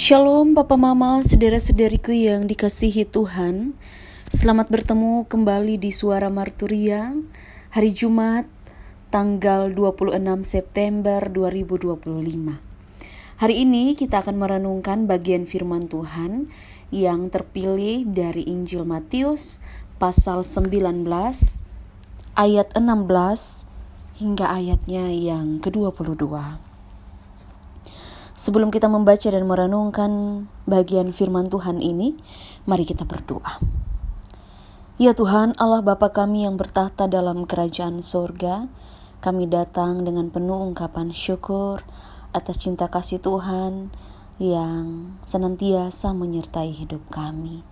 Shalom Papa Mama, saudara-saudariku yang dikasihi Tuhan. Selamat bertemu kembali di Suara Marturia hari Jumat tanggal 26 September 2025. Hari ini kita akan merenungkan bagian firman Tuhan yang terpilih dari Injil Matius pasal 19 ayat 16 hingga ayatnya yang ke-22. Sebelum kita membaca dan merenungkan bagian firman Tuhan ini, mari kita berdoa. Ya Tuhan, Allah Bapa kami yang bertahta dalam kerajaan sorga, kami datang dengan penuh ungkapan syukur atas cinta kasih Tuhan yang senantiasa menyertai hidup kami.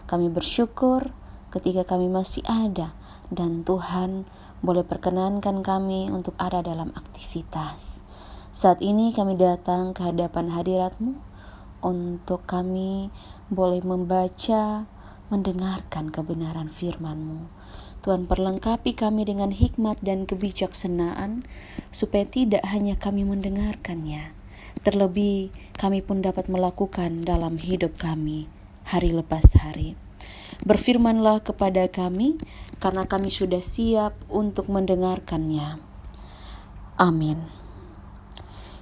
Kami bersyukur ketika kami masih ada dan Tuhan boleh perkenankan kami untuk ada dalam aktivitas. Saat ini kami datang ke hadapan hadirat-Mu untuk kami boleh membaca, mendengarkan kebenaran firman-Mu. Tuhan, perlengkapi kami dengan hikmat dan kebijaksanaan supaya tidak hanya kami mendengarkannya, terlebih kami pun dapat melakukan dalam hidup kami hari lepas hari. Berfirmanlah kepada kami karena kami sudah siap untuk mendengarkannya. Amin.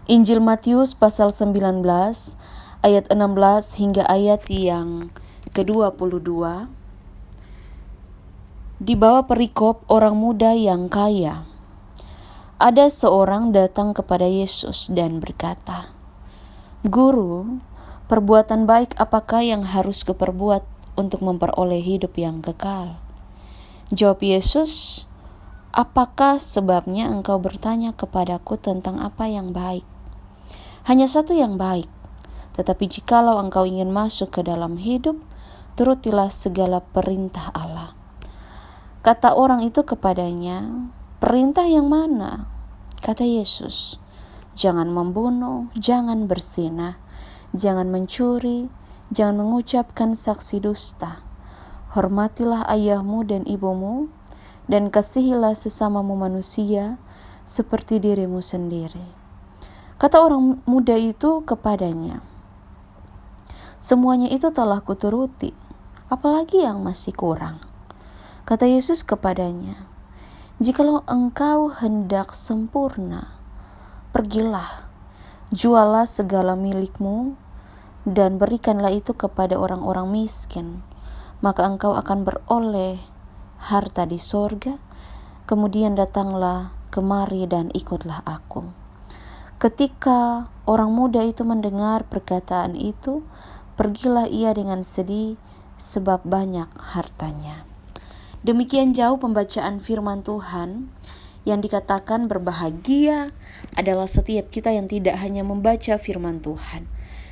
Injil Matius pasal 19 ayat 16 hingga ayat yang ke-22. Di bawah perikop orang muda yang kaya, ada seorang datang kepada Yesus dan berkata, "Guru, perbuatan baik apakah yang harus kuperbuat untuk memperoleh hidup yang kekal?" Jawab Yesus, "Apakah sebabnya engkau bertanya kepadaku tentang apa yang baik? Hanya satu yang baik, tetapi jikalau engkau ingin masuk ke dalam hidup, turutilah segala perintah Allah." Kata orang itu kepadanya, "Perintah yang mana?" Kata Yesus, "Jangan membunuh, jangan berzinah, jangan mencuri, jangan mengucapkan saksi dusta. Hormatilah ayahmu dan ibumu, dan kasihilah sesamamu manusia seperti dirimu sendiri." Kata orang muda itu kepadanya, "Semuanya itu telah kuturuti, apalagi yang masih kurang?" Kata Yesus kepadanya, "Jikalau engkau hendak sempurna, pergilah, jualah segala milikmu, dan berikanlah itu kepada orang-orang miskin, maka engkau akan beroleh harta di sorga. Kemudian datanglah kemari dan ikutlah aku." Ketika orang muda itu mendengar perkataan itu, pergilah ia dengan sedih sebab banyak hartanya. Demikian jauh pembacaan firman Tuhan yang dikatakan berbahagia adalah setiap kita yang tidak hanya membaca firman Tuhan,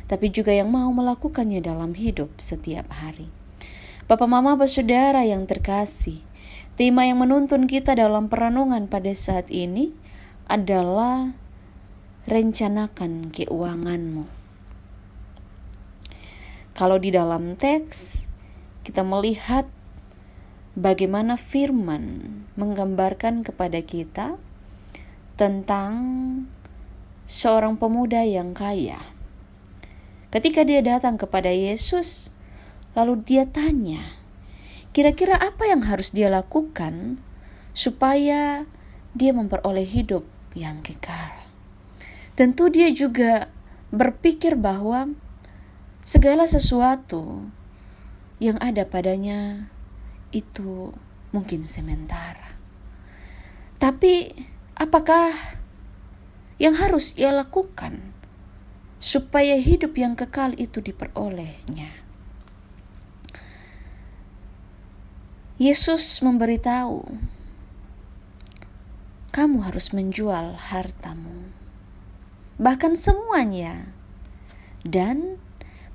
tapi juga yang mau melakukannya dalam hidup setiap hari. Bapak, Mama, Saudara yang terkasih, tema yang menuntun kita dalam perenungan pada saat ini adalah rencanakan keuanganmu. Kalau di dalam teks kita melihat bagaimana firman menggambarkan kepada kita tentang seorang pemuda yang kaya. Ketika dia datang kepada Yesus, lalu dia tanya, kira-kira apa yang harus dia lakukan supaya dia memperoleh hidup yang kekal. Tentu dia juga berpikir bahwa segala sesuatu yang ada padanya itu mungkin sementara. Tapi apakah yang harus ia lakukan supaya hidup yang kekal itu diperolehnya? Yesus memberitahu, kamu harus menjual hartamu, bahkan semuanya, dan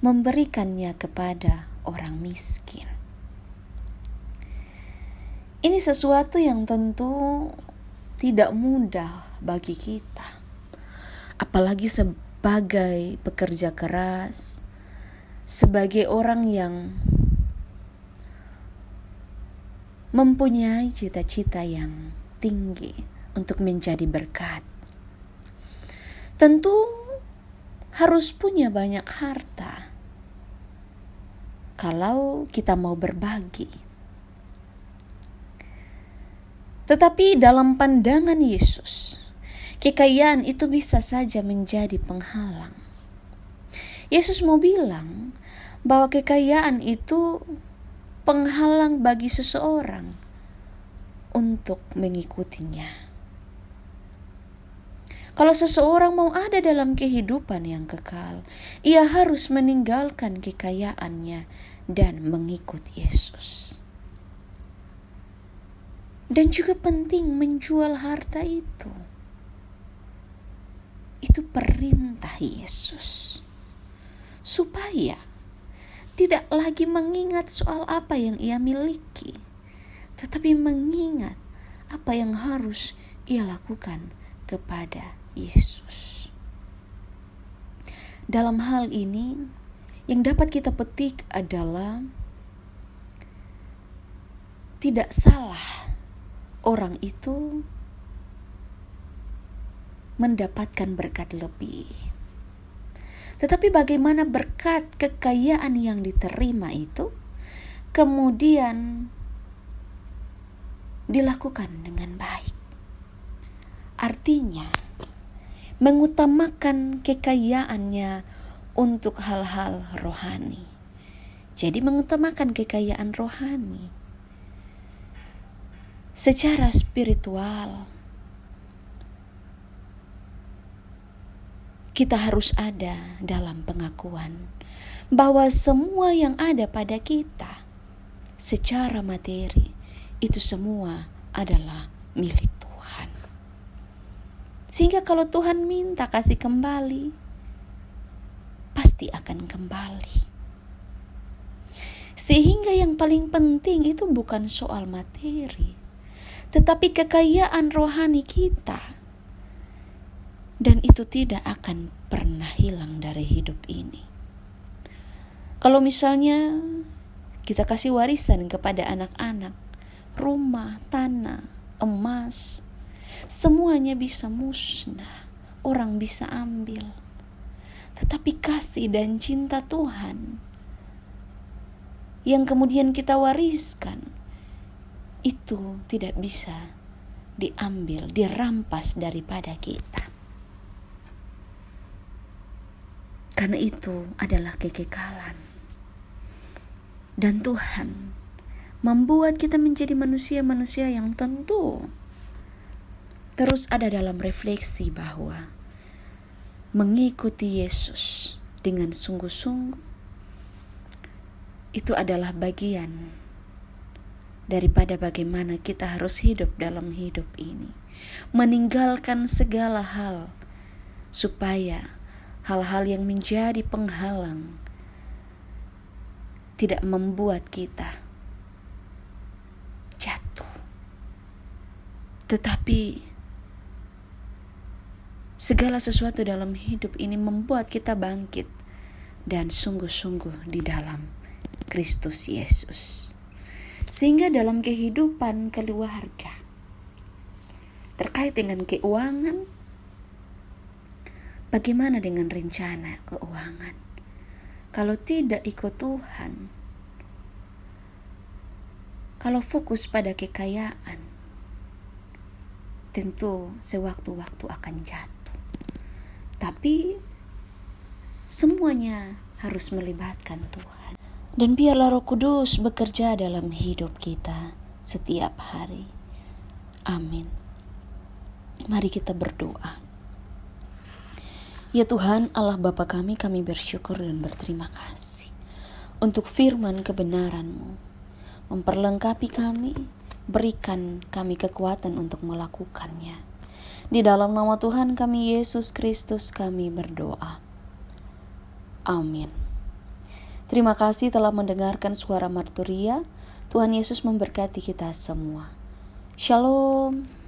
memberikannya kepada orang miskin. Ini sesuatu yang tentu tidak mudah bagi kita, apalagi sebagai pekerja keras, sebagai orang yang mempunyai cita-cita yang tinggi untuk menjadi berkat. Tentu harus punya banyak harta kalau kita mau berbagi. Tetapi dalam pandangan Yesus, kekayaan itu bisa saja menjadi penghalang. Yesus mau bilang bahwa kekayaan itu penghalang bagi seseorang untuk mengikutinya. Kalau seseorang mau ada dalam kehidupan yang kekal, ia harus meninggalkan kekayaannya dan mengikut Yesus. Dan juga penting menjual harta itu. Itu perintah Yesus. Supaya tidak lagi mengingat soal apa yang ia miliki, tetapi mengingat apa yang harus ia lakukan kepada Yesus. Dalam hal ini, yang dapat kita petik adalah tidak salah orang itu mendapatkan berkat lebih. Tetapi bagaimana berkat kekayaan yang diterima itu kemudian dilakukan dengan baik. Artinya, mengutamakan kekayaannya untuk hal-hal rohani. Jadi mengutamakan kekayaan rohani. Secara spiritual, kita harus ada dalam pengakuan bahwa semua yang ada pada kita secara materi itu semua adalah milik Tuhan. Sehingga kalau Tuhan minta kasih kembali, pasti akan kembali. Sehingga yang paling penting itu bukan soal materi, tetapi kekayaan rohani kita. Dan itu tidak akan pernah hilang dari hidup ini. Kalau misalnya kita kasih warisan kepada anak-anak, rumah, tanah, emas, semuanya bisa musnah, orang bisa ambil. Tetapi kasih dan cinta Tuhan yang kemudian kita wariskan, itu tidak bisa diambil, dirampas daripada kita. Karena itu adalah kekekalan. Dan Tuhan membuat kita menjadi manusia-manusia yang tentu terus ada dalam refleksi bahwa mengikuti Yesus dengan sungguh-sungguh itu adalah bagian daripada bagaimana kita harus hidup dalam hidup ini. Meninggalkan segala hal supaya hal-hal yang menjadi penghalang tidak membuat kita jatuh. Tetapi segala sesuatu dalam hidup ini membuat kita bangkit dan sungguh-sungguh di dalam Kristus Yesus. Sehingga dalam kehidupan keluarga, terkait dengan keuangan, bagaimana dengan rencana keuangan? Kalau tidak ikut Tuhan, kalau fokus pada kekayaan, tentu sewaktu-waktu akan jatuh. Tapi semuanya harus melibatkan Tuhan. Dan biarlah Roh Kudus bekerja dalam hidup kita setiap hari. Amin. Mari kita berdoa. Ya Tuhan, Allah Bapa kami bersyukur dan berterima kasih untuk firman kebenaran-Mu. Memperlengkapi kami, berikan kami kekuatan untuk melakukannya. Di dalam nama Tuhan kami Yesus Kristus kami berdoa. Amin. Terima kasih telah mendengarkan suara Marturia. Tuhan Yesus memberkati kita semua. Shalom.